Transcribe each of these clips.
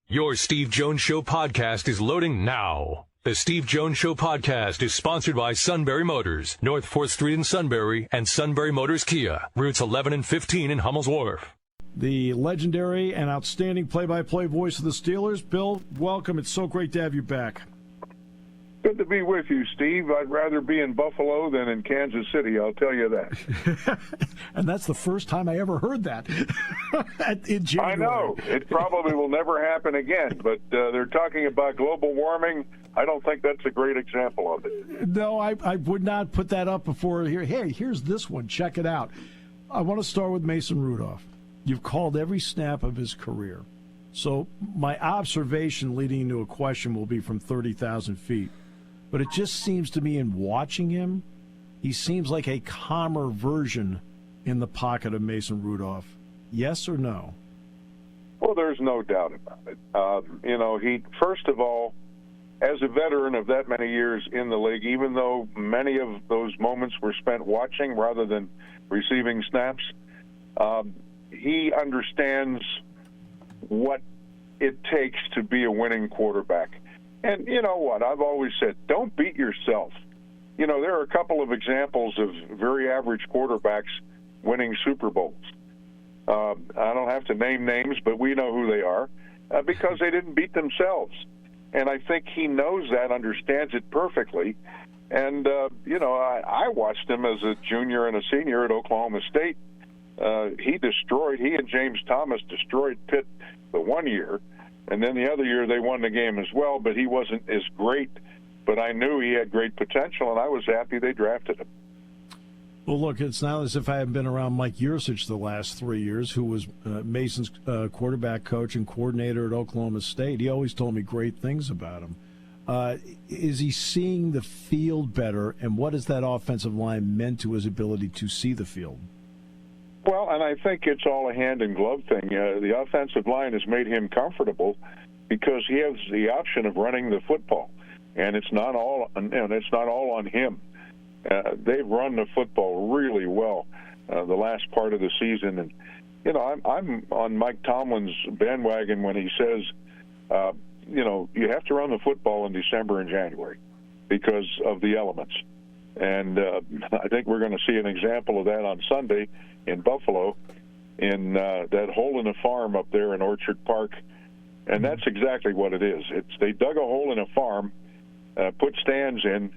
Your Steve Jones Show podcast is loading now. The Steve Jones Show podcast is sponsored by Sunbury Motors, North 4th Street in Sunbury, and Sunbury Motors Kia, routes 11 and 15 in Hummel's Wharf. The legendary and outstanding play-by-play voice of the Steelers. Bill, welcome. It's so great to have you back. Good to be with you, Steve. I'd rather be in Buffalo than in Kansas City, I'll tell you that. And that's the first time I ever heard that in January. I know. It probably will never happen again, but they're talking about global warming. I don't think that's a great example of it. No, I would not put that up before here. Hey, here's this one. Check it out. I want to start with Mason Rudolph. You've called every snap of his career. So my observation leading into a question will be from 30,000 feet. But it just seems to me in watching him, he seems like a calmer version in the pocket of Mason Rudolph. Yes or no? Well, there's no doubt about it. He, first of all, as a veteran of that many years in the league, even though many of those moments were spent watching rather than receiving snaps, he understands what it takes to be a winning quarterback. And you know what? I've always said, don't beat yourself. There are a couple of examples of very average quarterbacks winning Super Bowls. I don't have to name names, but we know who they are because they didn't beat themselves. And I think he knows that, understands it perfectly. And, I watched him as a junior and a senior at Oklahoma State. He and James Thomas destroyed Pitt the one year. And then the other year they won the game as well, but he wasn't as great. But I knew he had great potential, and I was happy they drafted him. Well, look, it's not as if I haven't been around Mike Yurcich the last 3 years, who was Mason's quarterback coach and coordinator at Oklahoma State. He always told me great things about him. Is he seeing the field better, and what has that offensive line meant to his ability to see the field? Well, and I think it's all a hand-in-glove thing. The offensive line has made him comfortable because he has the option of running the football, and it's not all on him. They've run the football really well the last part of the season, and I'm on Mike Tomlin's bandwagon when he says, you have to run the football in December and January because of the elements. And I think we're going to see an example of that on Sunday in Buffalo in that hole in a farm up there in Orchard Park. And that's exactly what it is. They dug a hole in a farm, put stands in,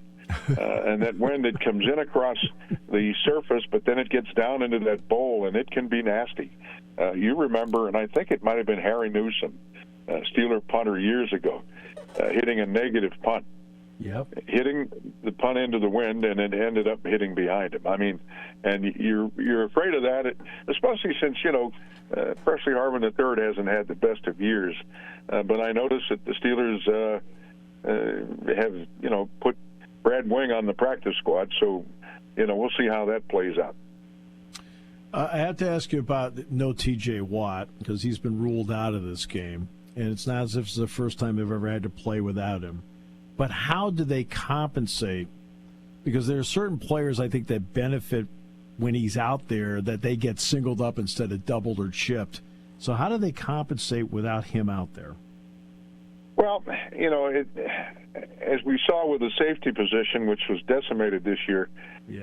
and that wind, it comes in across the surface, but then it gets down into that bowl, and it can be nasty. You remember, and I think it might have been Harry Newsom, Steeler punter years ago, hitting a negative punt. Yep. Hitting the punt into the wind, and it ended up hitting behind him. I mean, and you're afraid of that, especially since, Presley Harvin III hasn't had the best of years. But I noticed that the Steelers have, put Brad Wing on the practice squad, so, we'll see how that plays out. I have to ask you about no T.J. Watt, because he's been ruled out of this game, and it's not as if it's the first time they've ever had to play without him. But how do they compensate? Because there are certain players, I think, that benefit when he's out there, that they get singled up instead of doubled or chipped. So how do they compensate without him out there? Well, as we saw with the safety position, which was decimated this year,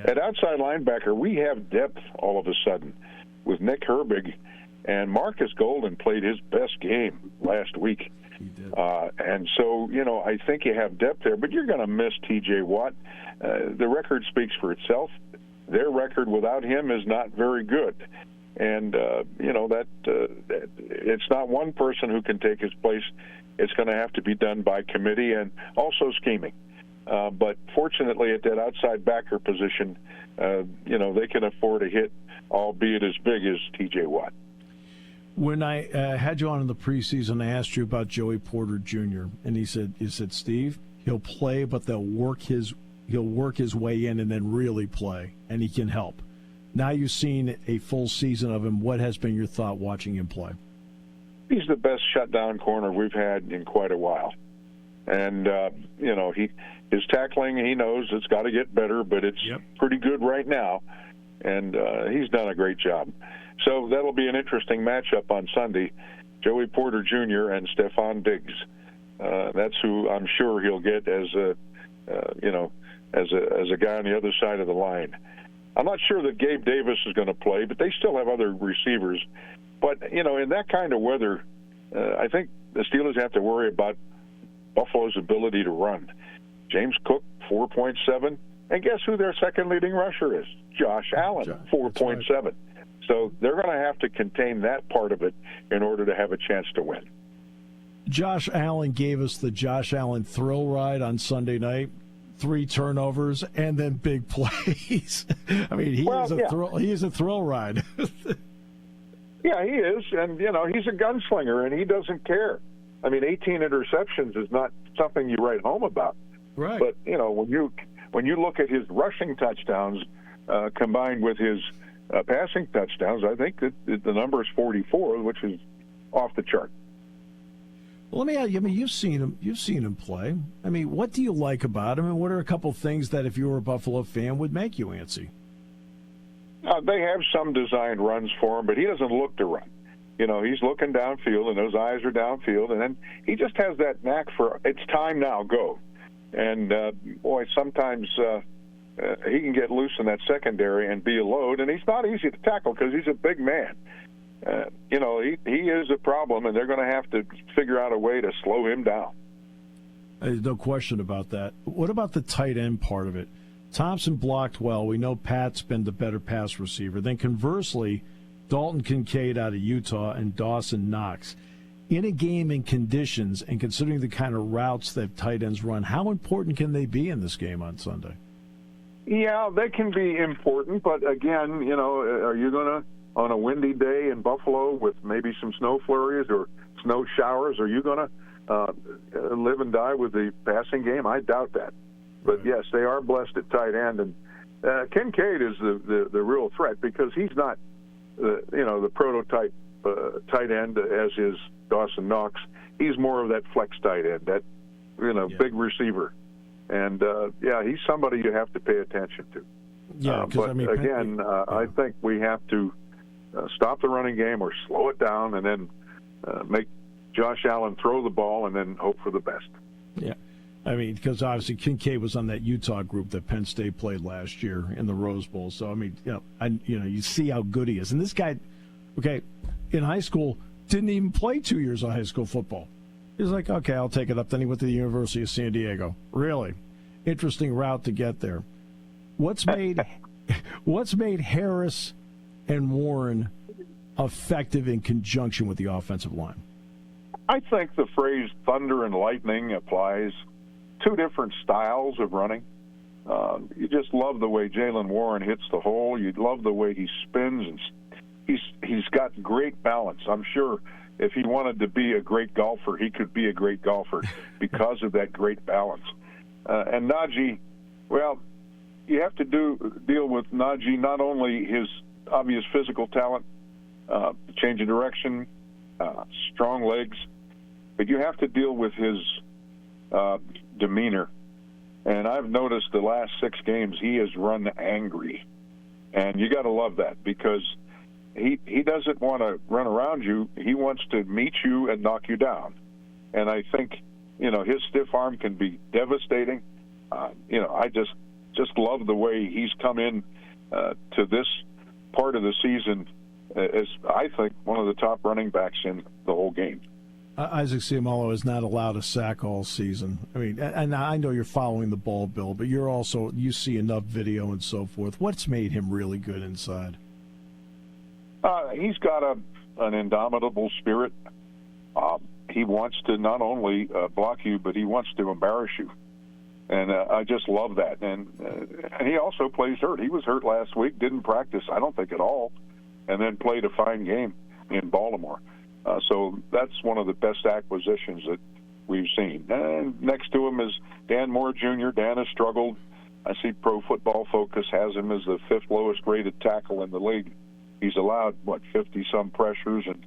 at outside linebacker, we have depth all of a sudden with Nick Herbig, and Marcus Golden played his best game last week. He did. And so, I think you have depth there, but you're going to miss T.J. Watt. The record speaks for itself. Their record without him is not very good. And, it's not one person who can take his place. It's going to have to be done by committee and also scheming. But fortunately, at that outside backer position, they can afford a hit, albeit as big as T.J. Watt. When I had you on in the preseason, I asked you about Joey Porter Jr., and you said, Steve, he'll play, but he'll work his way in and then really play, and he can help. Now you've seen a full season of him. What has been your thought watching him play? He's the best shutdown corner we've had in quite a while. And, his tackling, he knows it's got to get better, but it's pretty good right now. And he's done a great job. So that'll be an interesting matchup on Sunday. Joey Porter Jr. and Stephon Diggs. That's who I'm sure he'll get as a guy on the other side of the line. I'm not sure that Gabe Davis is going to play, but they still have other receivers. But, in that kind of weather, I think the Steelers have to worry about Buffalo's ability to run. James Cook, 4.7. And guess who their second leading rusher is? Josh Allen, 4.7. Right. So they're going to have to contain that part of it in order to have a chance to win. Josh Allen gave us the Josh Allen thrill ride on Sunday night. 3 turnovers and then big plays. I mean, he is a thrill ride. Yeah, he is, and he's a gunslinger, and he doesn't care. I mean, 18 interceptions is not something you write home about. Right. But when you look at his rushing touchdowns combined with his passing touchdowns, I think that the number is 44, which is off the chart. Well, let me ask you. I mean, you've seen him play. I mean, what do you like about him, and what are a couple things that, if you were a Buffalo fan, would make you antsy? They have some designed runs for him, but he doesn't look to run. He's looking downfield, and those eyes are downfield, and then he just has that knack for it's time now, go. And sometimes he can get loose in that secondary and be a load, and he's not easy to tackle because he's a big man. He is a problem, and they're going to have to figure out a way to slow him down. There's no question about that. What about the tight end part of it? Thompson blocked well. We know Pat's been the better pass receiver. Then conversely, Dalton Kincaid out of Utah and Dawson Knox. In a game in conditions and considering the kind of routes that tight ends run, how important can they be in this game on Sunday? Yeah, they can be important, but again, are you going to, on a windy day in Buffalo with maybe some snow flurries or snow showers, are you going to live and die with the passing game? I doubt that. But, yes, they are blessed at tight end. And Kincaid is the real threat because he's not, the prototype tight end as is Dawson Knox. He's more of that flex tight end, that, big receiver. And, he's somebody you have to pay attention to. Yeah, but, I think we have to stop the running game or slow it down and then make Josh Allen throw the ball and then hope for the best. Yeah. I mean, because obviously Kincaid was on that Utah group that Penn State played last year in the Rose Bowl. So, I mean, you see how good he is. And this guy, in high school, didn't even play 2 years of high school football. He was like, okay, I'll take it up. Then he went to the University of San Diego. Really? Interesting route to get there. What's made Harris and Warren effective in conjunction with the offensive line? I think the phrase thunder and lightning applies. 2 different styles of running. You just love the way Jaylen Warren hits the hole. You love the way he spins, and he's got great balance. I'm sure if he wanted to be a great golfer, he could be a great golfer because of that great balance. And Najee, well, you have to deal with Najee, not only his obvious physical talent, change of direction, strong legs, but you have to deal with his demeanor. And I've noticed the last 6 games he has run angry. And you got to love that because he doesn't want to run around you. He wants to meet you and knock you down. And I think, his stiff arm can be devastating. I just love the way he's come in to this part of the season as, I think, one of the top running backs in the whole game. Isaac Seumalo is not allowed a sack all season. I mean, and I know you're following the ball, Bill, but you see enough video and so forth. What's made him really good inside? He's got an indomitable spirit. He wants to not only block you, but he wants to embarrass you. And I just love that. And he also plays hurt. He was hurt last week, didn't practice, I don't think, at all, and then played a fine game in Baltimore. So that's one of the best acquisitions that we've seen. And next to him is Dan Moore Jr. Dan has struggled. I see Pro Football Focus has him as the 5th lowest rated tackle in the league. He's allowed, 50-some pressures and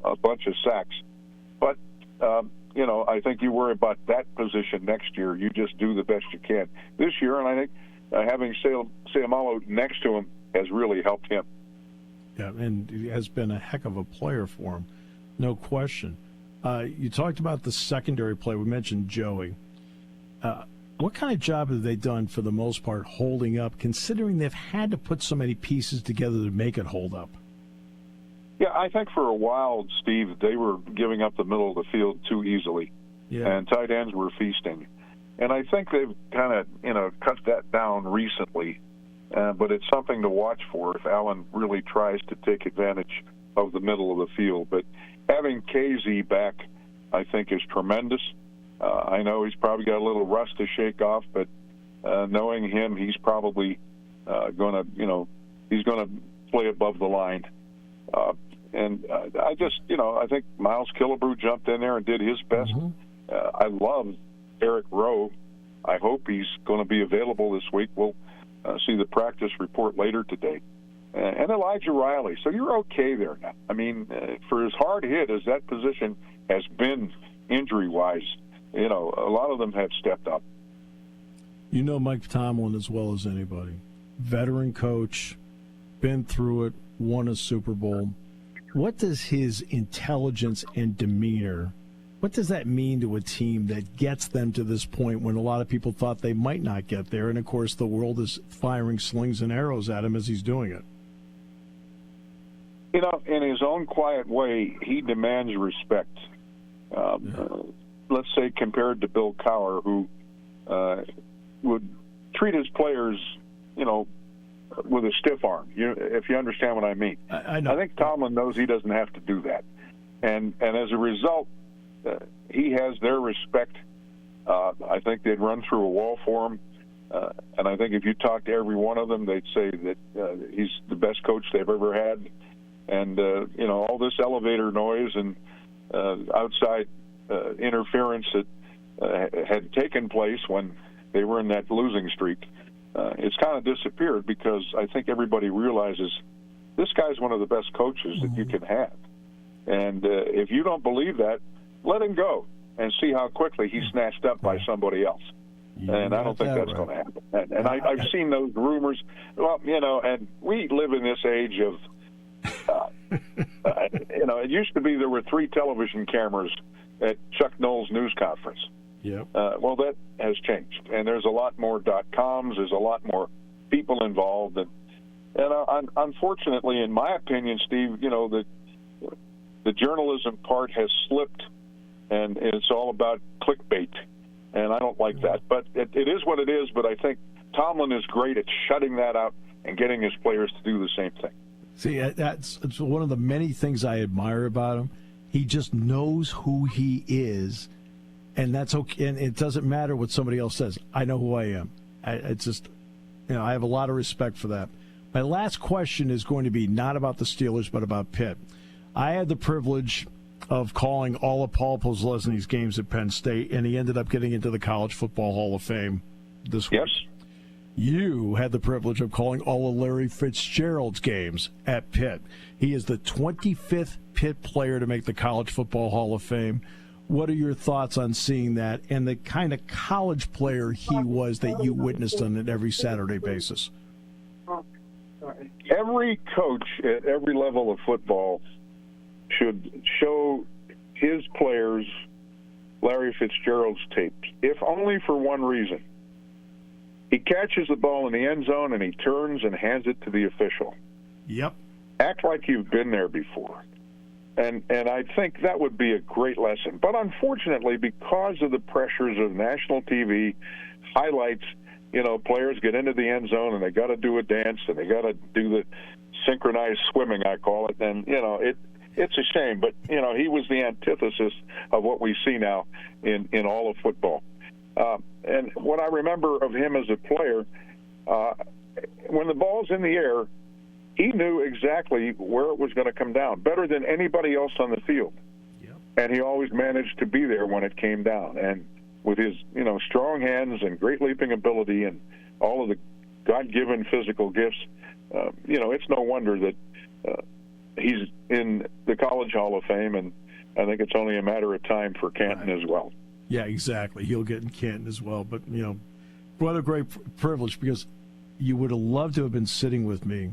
a bunch of sacks. But, I think you worry about that position next year. You just do the best you can. This year, and I think having Seumalo next to him has really helped him. Yeah, and he has been a heck of a player for him. No question. You talked about the secondary play. We mentioned Joey. What kind of job have they done for the most part holding up, considering they've had to put so many pieces together to make it hold up? Yeah, I think for a while, Steve, they were giving up the middle of the field too easily, and tight ends were feasting. And I think they've kind of, cut that down recently, but it's something to watch for if Allen really tries to take advantage of the middle of the field. But having KZ back, I think, is tremendous. I know he's probably got a little rust to shake off, but knowing him, he's probably going to play above the line. I think Miles Killebrew jumped in there and did his best. I love Eric Rowe. I hope he's going to be available this week. We'll see the practice report later today. And Elijah Riley. So you're okay there now. I mean, for as hard hit as that position has been injury-wise, a lot of them have stepped up. You know Mike Tomlin as well as anybody. Veteran coach, been through it, won a Super Bowl. What does his intelligence and demeanor, what does that mean to a team that gets them to this point when a lot of people thought they might not get there? And, of course, the world is firing slings and arrows at him as he's doing it. In his own quiet way, he demands respect. Let's say compared to Bill Cowher, who would treat his players, with a stiff arm, if you understand what I mean. I know. I think Tomlin knows he doesn't have to do that. And as a result, he has their respect. I think they'd run through a wall for him. And I think if you talk to every one of them, they'd say that he's the best coach they've ever had. And, all this elevator noise and outside interference that had taken place when they were in that losing streak, it's kind of disappeared because I think everybody realizes this guy's one of the best coaches that you can have. And if you don't believe that, let him go and see how quickly he's snatched up by somebody else. And I don't think that's going to happen. And I've seen those rumors. Well, and we live in this age of, it used to be there were 3 television cameras at Chuck Noll's news conference. Yep. Well, that has changed, and there's a lot more .coms. There's a lot more people involved, and unfortunately, in my opinion, Steve, the journalism part has slipped, and it's all about clickbait, and I don't like that. But it is what it is. But I think Tomlin is great at shutting that out and getting his players to do the same thing. See, it's one of the many things I admire about him. He just knows who he is. And that's okay. And it doesn't matter what somebody else says. I know who I am. It's just, I have a lot of respect for that. My last question is going to be not about the Steelers, but about Pitt. I had the privilege of calling all of Paul Posluszny's games at Penn State, and he ended up getting into the College Football Hall of Fame this week. Yes. You had the privilege of calling all of Larry Fitzgerald's games at Pitt. He is the 25th Pitt player to make the College Football Hall of Fame. What are your thoughts on seeing that and the kind of college player he was that you witnessed on an every Saturday basis? Every coach at every level of football should show his players Larry Fitzgerald's tapes, if only for one reason. He catches the ball in the end zone and he turns and hands it to the official. Yep. Act like you've been there before. And I think that would be a great lesson. But unfortunately, because of the pressures of national TV, highlights, players get into the end zone and they got to do a dance and they got to do the synchronized swimming, I call it. And, it's a shame. But, he was the antithesis of what we see now in all of football. And what I remember of him as a player, when the ball's in the air, he knew exactly where it was going to come down, better than anybody else on the field. Yep. And he always managed to be there when it came down. And with his, strong hands and great leaping ability and all of the God-given physical gifts, it's no wonder that he's in the College Hall of Fame, and I think it's only a matter of time for Canton as well. Yeah, exactly. He'll get in Canton as well. But, what a great privilege, because you would have loved to have been sitting with me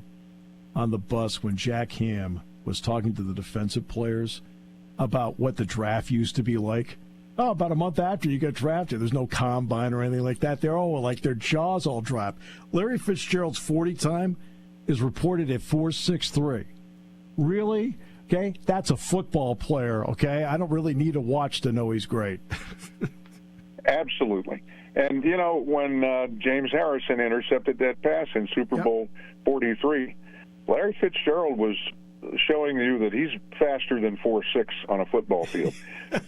on the bus when Jack Ham was talking to the defensive players about what the draft used to be like. Oh, about a month after you get drafted, there's no combine or anything like that. They're all like their jaws all drop. Larry Fitzgerald's 40 time is reported at 4.63. Really? Okay, that's a football player, okay? I don't really need to watch to know he's great. Absolutely. And, you know, when James Harrison intercepted that pass in Super Bowl 43, Larry Fitzgerald was showing you that he's faster than 4.6 on a football field.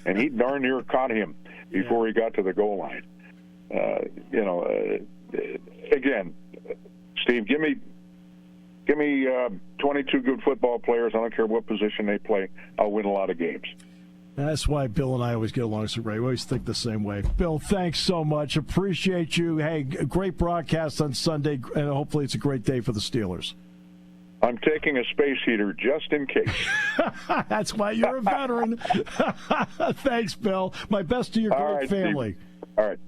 And he darn near caught him before he got to the goal line. Again, Steve, give me 22 good football players. I don't care what position they play. I'll win a lot of games. That's why Bill and I always get along so great. We always think the same way. Bill, thanks so much. Appreciate you. Hey, great broadcast on Sunday, and hopefully it's a great day for the Steelers. I'm taking a space heater just in case. That's why you're a veteran. Thanks, Bill. My best to your great family. Steve. All right.